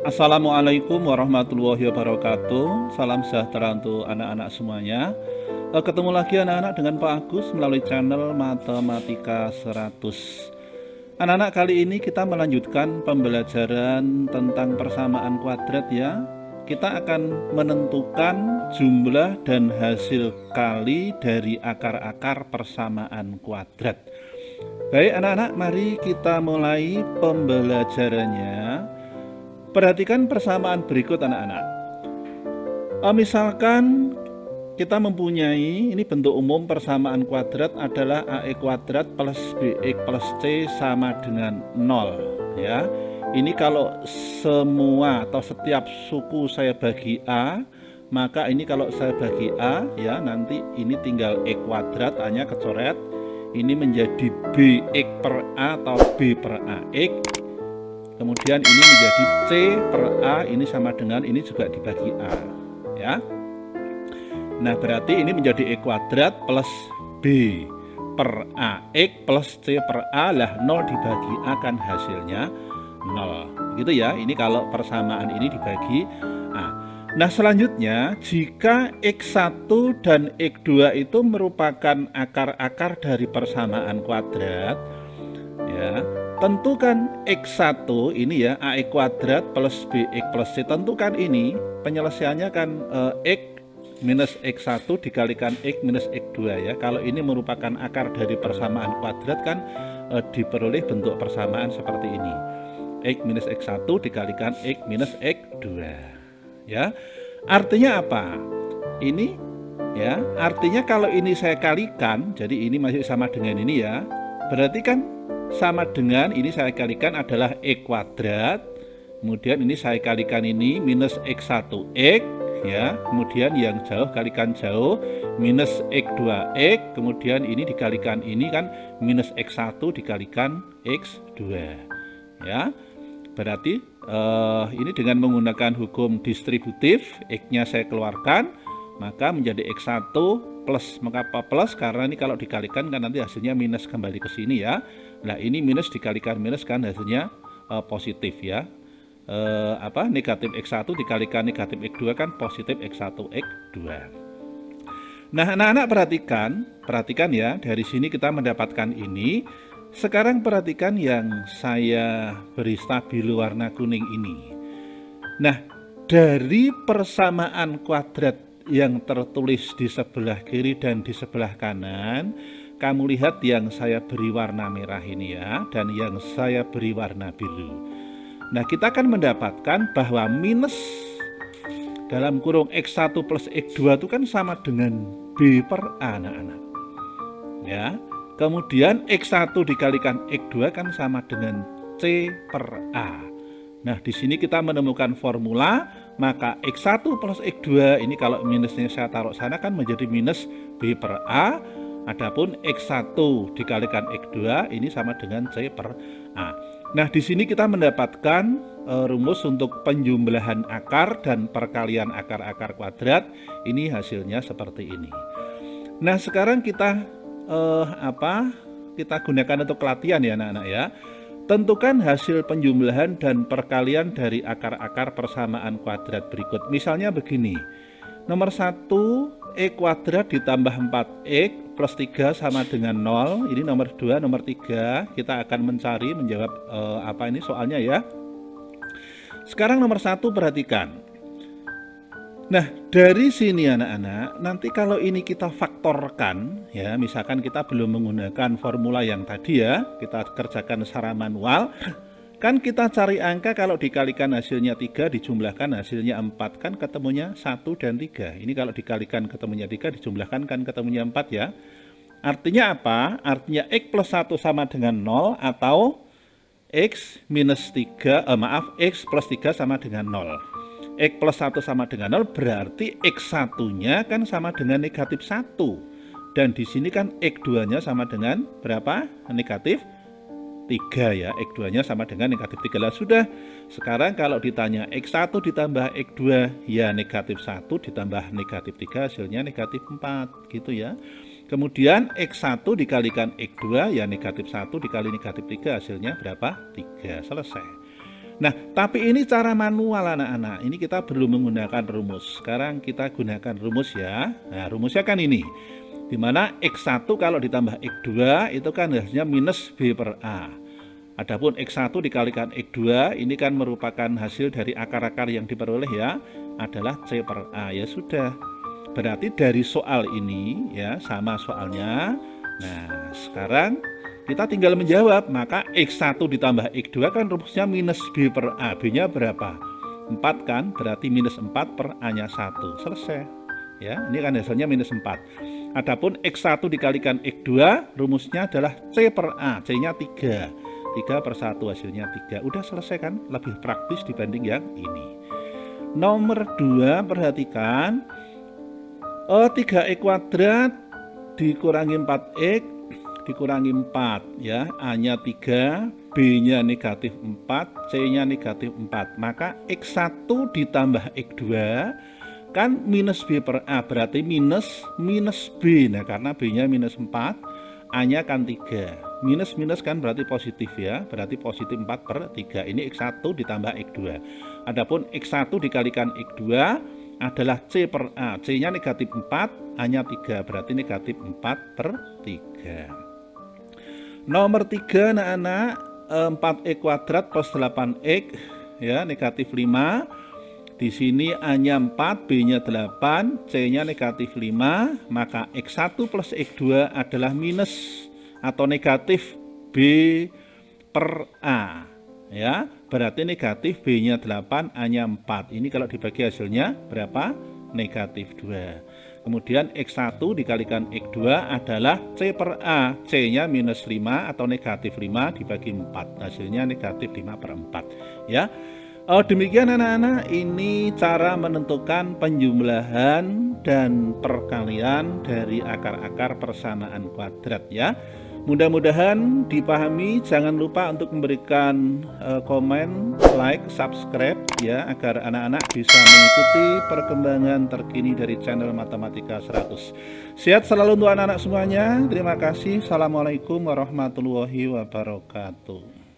Assalamualaikum warahmatullahi wabarakatuh. Salam sejahtera untuk anak-anak semuanya. Ketemu lagi anak-anak dengan Pak Agus melalui channel Matematika 100. Anak-anak, kali ini kita melanjutkan pembelajaran tentang persamaan kuadrat ya. Kita akan menentukan jumlah dan hasil kali dari akar-akar persamaan kuadrat. Baik anak-anak, mari kita mulai pembelajarannya. Perhatikan persamaan berikut anak-anak. Misalkan kita mempunyai, ini bentuk umum persamaan kuadrat adalah AX kuadrat plus BX plus C sama dengan 0 ya. Ini kalau semua atau setiap suku saya bagi A, maka ini kalau saya bagi A ya, nanti ini tinggal X kuadrat, hanya kecoret. Ini menjadi BX per A atau B per AX. Kemudian ini menjadi C per A, ini sama dengan ini juga dibagi A ya. Nah berarti ini menjadi E kuadrat plus B per AX plus C per A, lah 0 dibagi A kan hasilnya 0 gitu ya. Ini kalau persamaan ini dibagi A. Nah selanjutnya, jika X1 dan X2 itu merupakan akar-akar dari persamaan kuadrat ya, tentukan X1 ini ya, AX kuadrat plus BX plus C. Tentukan ini, penyelesaiannya kan X minus X1 dikalikan X minus X2 ya. Kalau ini merupakan akar dari persamaan kuadrat kan diperoleh bentuk persamaan seperti ini. X minus X1 dikalikan X minus X2 ya. Artinya apa? Ini ya, artinya kalau ini saya kalikan, jadi ini masih sama dengan ini ya. Berarti kan sama dengan ini saya kalikan adalah X kuadrat, kemudian ini saya kalikan ini minus X1X ya, kemudian yang jauh kalikan jauh minus X2X, kemudian ini dikalikan ini kan minus X1 dikalikan X2 ya. Berarti ini dengan menggunakan hukum distributif, X-nya saya keluarkan, maka menjadi X1 plus. Mengapa plus? Karena ini kalau dikalikan kan nanti hasilnya minus kembali ke sini ya. Nah ini minus dikalikan minus kan hasilnya positif ya. Negatif X1 dikalikan negatif X2 kan positif X1 X2. Nah anak-anak perhatikan ya, dari sini kita mendapatkan ini. Sekarang perhatikan yang saya beri stabilo warna kuning ini. Nah dari persamaan kuadrat yang tertulis di sebelah kiri dan di sebelah kanan, kamu lihat yang saya beri warna merah ini ya, dan yang saya beri warna biru. Nah kita akan mendapatkan bahwa minus dalam kurung X1 plus X2 itu kan sama dengan B per A anak-anak ya. Kemudian X1 dikalikan X2 kan sama dengan C per A. Nah di sini kita menemukan formula, maka X1 plus X2 ini kalau minusnya saya taruh sana kan menjadi minus B per A. Adapun X1 dikalikan X2 ini sama dengan C per A. Nah di sini kita mendapatkan rumus untuk penjumlahan akar dan perkalian akar-akar kuadrat. Ini hasilnya seperti ini. Nah sekarang kita kita gunakan untuk latihan ya anak-anak ya. Tentukan hasil penjumlahan dan perkalian dari akar-akar persamaan kuadrat berikut. Misalnya begini, nomor 1 X kuadrat ditambah 4X plus 3 sama dengan 0. Ini nomor 2, nomor 3 kita akan mencari menjawab ini soalnya ya. Sekarang nomor 1 perhatikan. Nah dari sini anak-anak, nanti kalau ini kita faktorkan ya, misalkan kita belum menggunakan formula yang tadi ya, kita kerjakan secara manual, kan kita cari angka kalau dikalikan hasilnya 3 dijumlahkan hasilnya 4 kan ketemunya 1 dan 3. Ini kalau dikalikan ketemunya 3 dijumlahkan kan ketemunya 4 ya. Artinya apa? Artinya X plus 1 sama dengan 0 atau X minus 3, X plus 3 sama dengan 0. X plus 1 sama dengan 0 berarti X1 nya kan sama dengan negatif 1. Dan di sini kan X2 nya sama dengan berapa? Negatif 3 ya. X2 nya sama dengan negatif 3 lah. Sudah, sekarang kalau ditanya X1 ditambah X2 ya negatif 1 ditambah negatif 3 hasilnya negatif 4 gitu ya. Kemudian X1 dikalikan X2 ya negatif 1 dikali negatif 3 hasilnya berapa? 3. Selesai. Nah, tapi ini cara manual anak-anak. Ini kita belum menggunakan rumus. Sekarang kita gunakan rumus ya. Nah, rumusnya kan ini. Dimana X1 kalau ditambah X2 itu kan hasilnya minus B per A. Adapun X1 dikalikan X2 ini kan merupakan hasil dari akar-akar yang diperoleh ya, adalah C per A. Ya sudah. Berarti dari soal ini ya, sama soalnya. Nah, sekarang kita tinggal menjawab, maka X1 ditambah X2 kan rumusnya minus B per A. B-nya berapa? 4 kan, berarti minus 4 per A-nya 1. Selesai. Ya, ini kan hasilnya minus 4. Adapun X1 dikalikan X2, rumusnya adalah C per A. C-nya 3. 3 per 1 hasilnya 3. Udah selesai kan? Lebih praktis dibanding yang ini. Nomor 2, perhatikan. 3x kuadrat dikurangi 4x dikurangi 4 ya, A-nya 3, B-nya negatif 4, C-nya negatif 4. Maka X1 ditambah X2 kan minus B per A, berarti minus B. Nah, karena B-nya minus 4, A-nya kan 3. Minus kan berarti positif ya, berarti positif 4 per 3. Ini X1 ditambah X2. Adapun X1 dikalikan X2 adalah C per A. C-nya negatif 4, A-nya 3, berarti negatif 4 per 3. Nomor 3 anak-anak, 4x kuadrat plus 8x ya, negatif 5. Di sini A-nya 4, B-nya 8, C-nya negatif 5, maka X1 plus X2 adalah minus atau negatif B per A ya. Berarti negatif B-nya 8, A-nya 4. Ini kalau dibagi hasilnya berapa? Negatif 2. Kemudian X1 dikalikan X2 adalah C per A. C-nya minus 5 atau negatif 5 dibagi 4. Hasilnya negatif 5 per 4. Ya. Demikian anak-anak, ini cara menentukan penjumlahan dan perkalian dari akar-akar persamaan kuadrat ya. Mudah-mudahan dipahami. Jangan lupa untuk memberikan komen, like, subscribe ya, agar anak-anak bisa mengikuti perkembangan terkini dari channel Matematika 100. Sehat selalu untuk anak-anak semuanya. Terima kasih. Assalamualaikum warahmatullahi wabarakatuh.